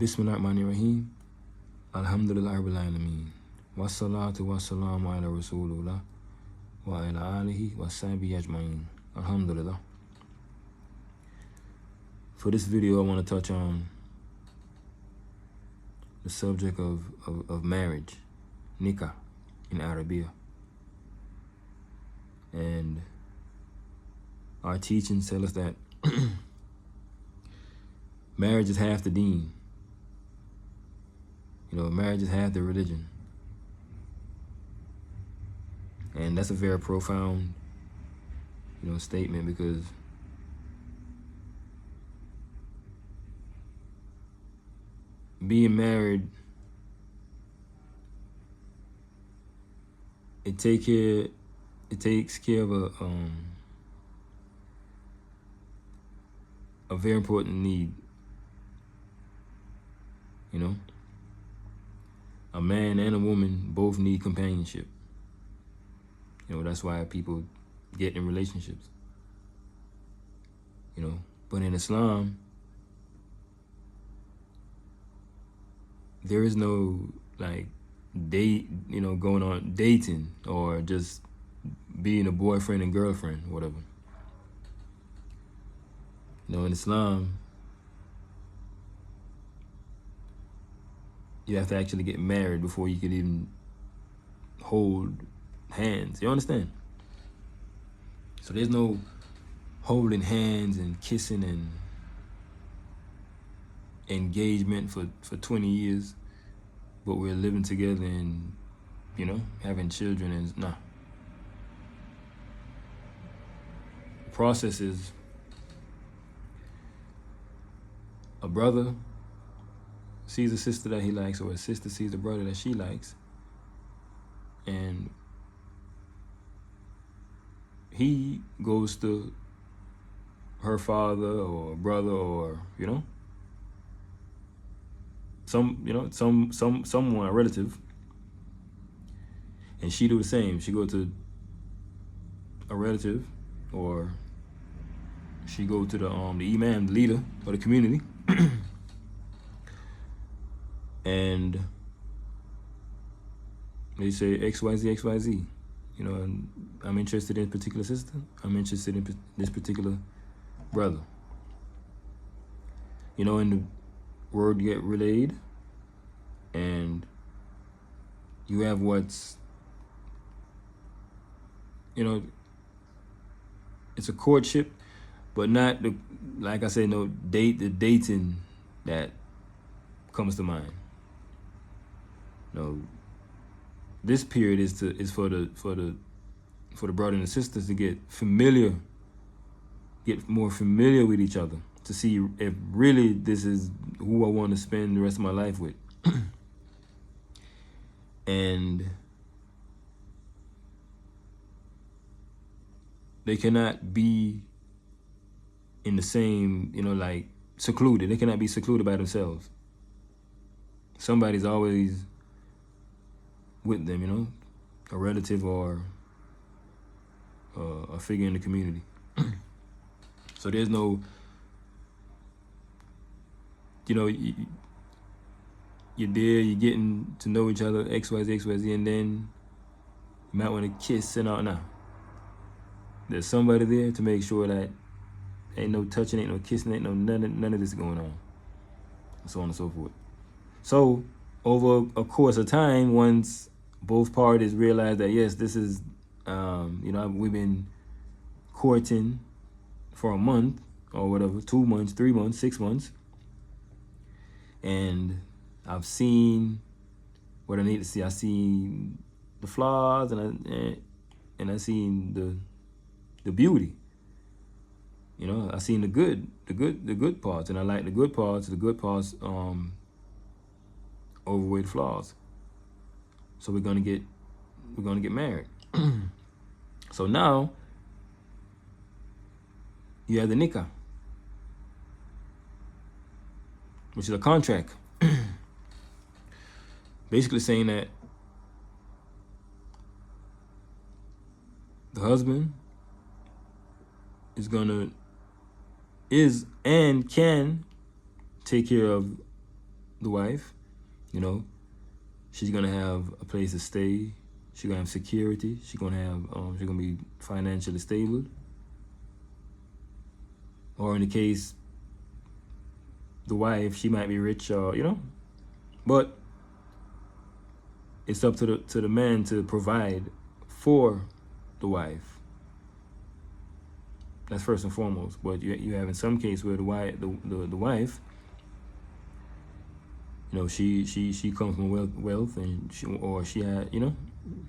Bismillahirrahmanirrahim. Alhamdulillah Rabbil Alameen. Wassalatu wassalamu ala Rasulullah wa ala alihi wa sahbihi ajma'in. Alhamdulillah. For this video, I want to touch on the subject of marriage, nikah in Arabic. And our teachings tell us that marriage is half the deen. Marriage is half the religion. And that's a very profound, statement, because being married, it takes care of a very important need. A man and a woman both need companionship. That's why people get in relationships. But in Islam, there is no going on dating or just being a boyfriend and girlfriend, whatever. In Islam, you have to actually get married before you can even hold hands. You understand? So there's no holding hands and kissing and engagement for 20 years, but we're living together and, having children. And nah. The process is a brother sees a sister that he likes, or a sister sees a brother that she likes, and he goes to her father or brother or someone, a relative, and she do the same. She go to a relative, or she go to the imam, the leader of the community, and they say XYZ, XYZ. And I'm interested in a particular sister. I'm interested in this particular brother. And the word get relayed, and you have what's, it's a courtship, but not like I said, no the dating that comes to mind. This period is for the brother and the sisters to get more familiar with each other, to see if really this is who I want to spend the rest of my life with. And they cannot be in the same, secluded. They cannot be secluded by themselves. Somebody's always with them, a relative or a figure in the community. So there's no, you're there, you're getting to know each other, XYZ, XYZ, and then you might want to kiss and all. Now, there's somebody there to make sure that ain't no touching, ain't no kissing, ain't no none of this going on, and so on and so forth. So over a course of time, once both parties realize that, yes, this is, we've been courting for a month or whatever, 2 months, 3 months, 6 months, and I've seen what I need to see. I seen the flaws, and I seen the beauty. I seen the good parts, and I like the good parts. The good parts overweigh the flaws. So we're gonna get married. So now you have the nikah, which is a contract, basically saying that the husband is and can take care of the wife. You know, she's gonna have a place to stay. She's gonna have security. She's gonna be financially stable. Or in the case, the wife, she might be rich, or but it's up to the man to provide for the wife. That's first and foremost. But you have in some case where the wife, she comes from wealth, and she had,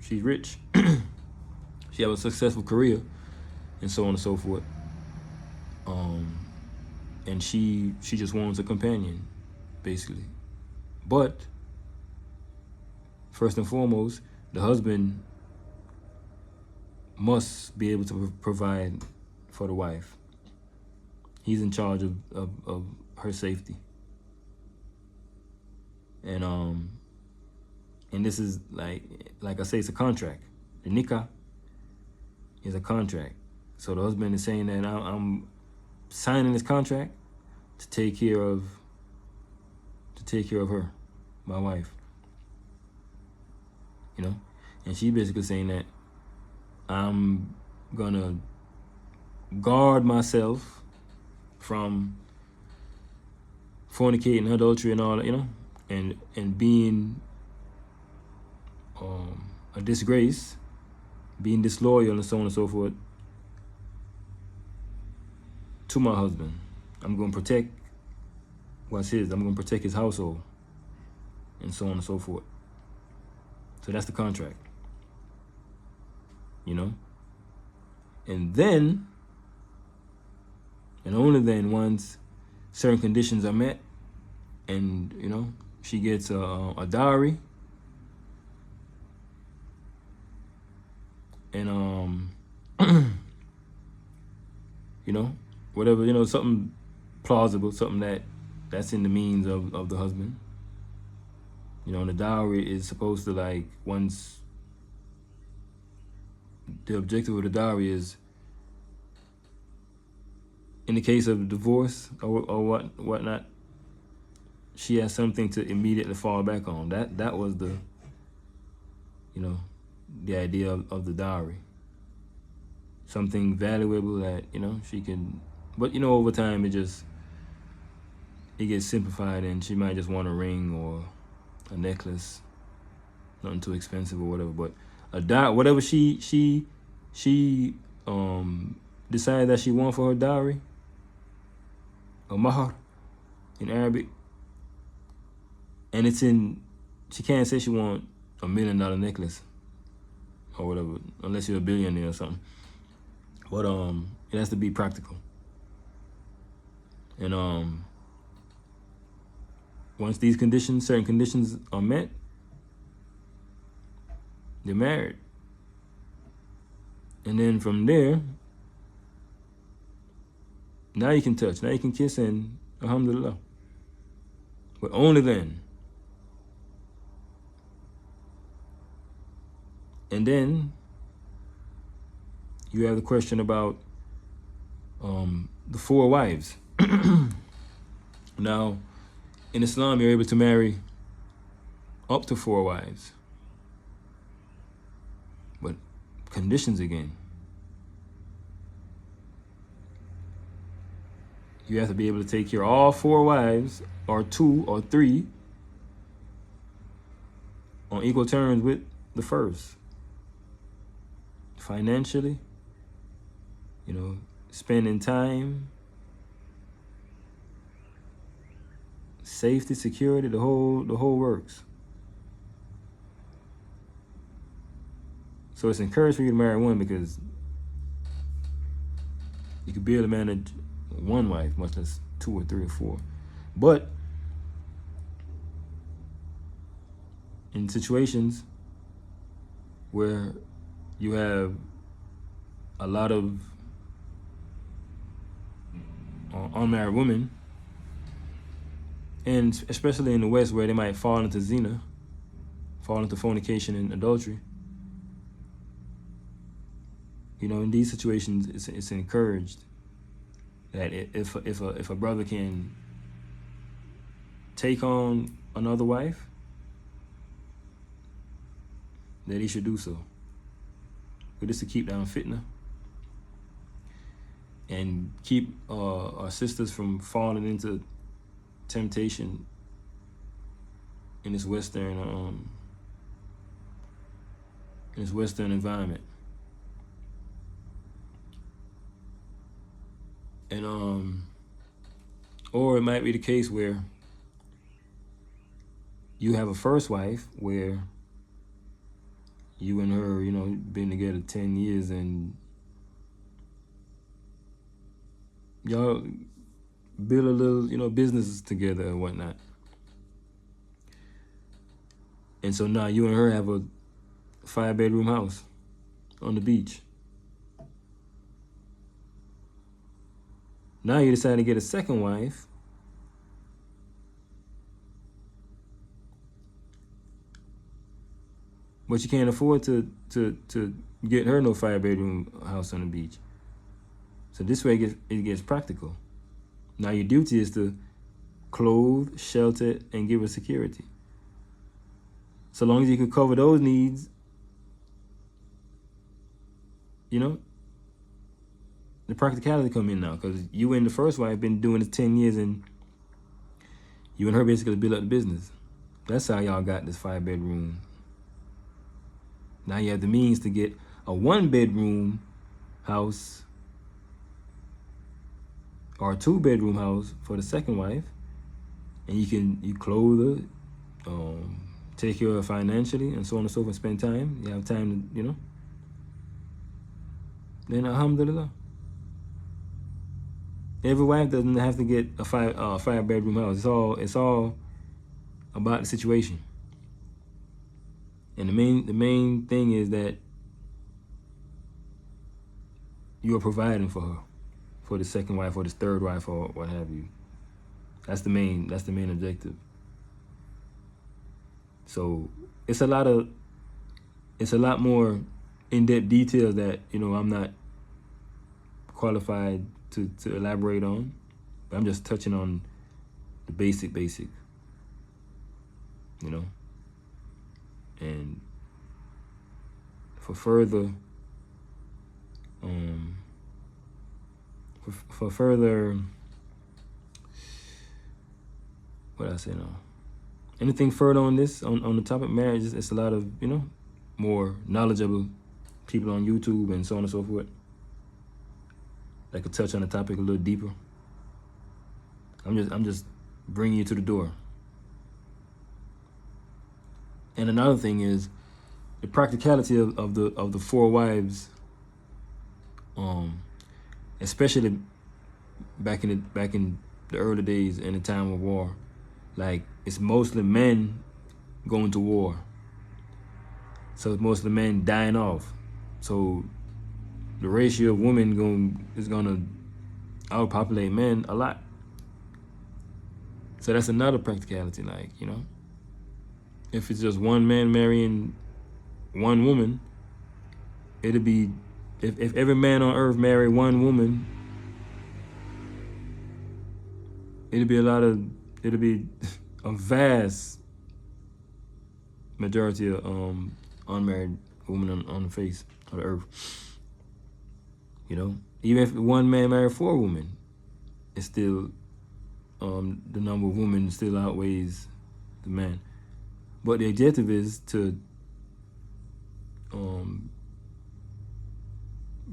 she's rich. She have a successful career, and so on and so forth. And she just wants a companion, basically. But first and foremost, the husband must be able to provide for the wife. He's in charge of her safety. And this is like I say, it's a contract. The nikah is a contract. So the husband is saying that I'm signing this contract to take care of her, my wife. And she basically saying that I'm gonna guard myself from fornicating, adultery, and all that, and being a disgrace, being disloyal, and so on and so forth to my husband. I'm gonna protect what's his. I'm gonna protect his household, and so on and so forth. So that's the contract. And then, and only then, once certain conditions are met, and she gets a dowry, and whatever, something plausible, something that's in the means of the husband. And the dowry is supposed to, like, once the objective of the dowry is, in the case of divorce or whatnot, she has something to immediately fall back on. That was the the idea of the dowry. Something valuable that she can, but over time it gets simplified, and she might just want a ring or a necklace, nothing too expensive or whatever. But whatever she decided that she want for her dowry, or mahar in Arabic, and she can't say she want $1 million necklace or whatever, unless you're a billionaire or something. But it has to be practical. And once these certain conditions are met, they're married. And then from there, now you can touch, now you can kiss, and alhamdulillah. But only then. And then you have the question about the 4 wives. Now, in Islam, you're able to marry up to 4 wives. But conditions again. You have to be able to take care of all 4 wives, or 2 or 3, on equal terms with the first. Financially, spending time, safety, security, the whole works. So it's encouraged for you to marry one, because you could barely manage 1 wife, much less 2 or 3 or 4. But in situations where you have a lot of unmarried women, and especially in the West, where they might fall into zina, fall into fornication and adultery, in these situations, it's encouraged that if a brother can take on another wife, that he should do so. But this to keep down fitna and keep our sisters from falling into temptation in this Western environment. And or it might be the case where you have a first wife where you and her, been together 10 years and y'all build a little, businesses together and whatnot. And so now you and her have a 5-bedroom house on the beach. Now you decide to get a second wife. But you can't afford to get her no 5-bedroom house on the beach. So this way it gets practical. Now your duty is to clothe, shelter, and give her security. So long as you can cover those needs, the practicality come in now, because you and the first wife been doing this 10 years, and you and her basically built up the business. That's how y'all got this 5-bedroom. Now you have the means to get a 1-bedroom house or a 2-bedroom house for the second wife, and you clothe her, take care of her financially, and so on and so forth. Spend time. You have time to, Then alhamdulillah. Every wife doesn't have to get a 5-bedroom house. It's all about the situation. And the main thing is that you are providing for her, for the second wife or the third wife or what have you. That's the main objective. So it's a lot more in-depth details that I'm not qualified to elaborate on, but I'm just touching on the basic, and for further what I say now, anything further on this on the topic marriage, it's a lot of more knowledgeable people on YouTube and so on and so forth that could touch on the topic a little deeper. I'm just bringing you to the door. And another thing is the practicality of the 4 wives, especially back in the early days in the time of war. Like, it's mostly men going to war, so it's mostly men dying off. So the ratio of women is gonna outpopulate men a lot. So that's another practicality. Like, if it's just one man marrying one woman, it'll be, if every man on earth married one woman, it'll be a vast majority of unmarried women on the face of the earth. Even if one man married 4 women, it's still the number of women still outweighs the man. But the objective is to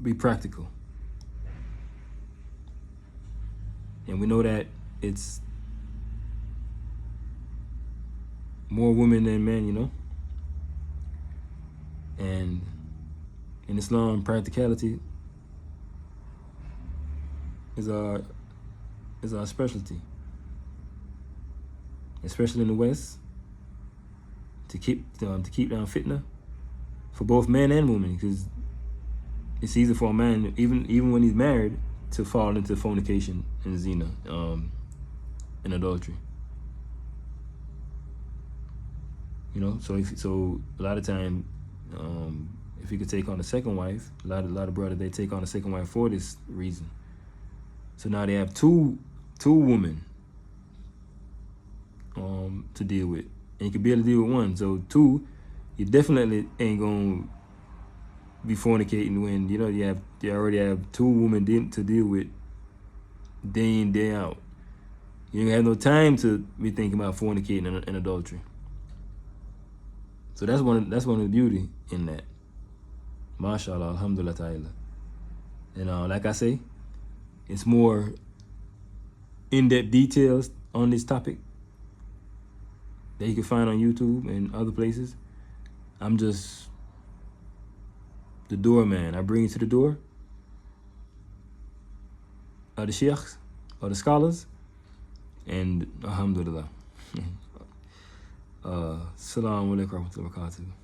be practical. And we know that it's more women than men, And in Islam, practicality is our specialty, especially in the West. To keep down fitna for both men and women, because it's easy for a man, even when he's married, to fall into fornication and zina, and adultery. So a lot of time, if you could take on a second wife, a lot of brothers, they take on a second wife for this reason. So now they have two women to deal with, and you can barely deal with one. So 2, you definitely ain't gonna be fornicating when you already have 2 women to deal with day in, day out. You ain't have no time to be thinking about fornicating and adultery. So that's one of the beauty in that. MashaAllah, alhamdulillah ta'ala. And like I say, it's more in-depth details on this topic that you can find on YouTube and other places. I'm just the doorman. I bring you to the door of the sheikhs or the scholars, and alhamdulillah. Assalamu alaikum wa rahmatullahi wa barakatuh.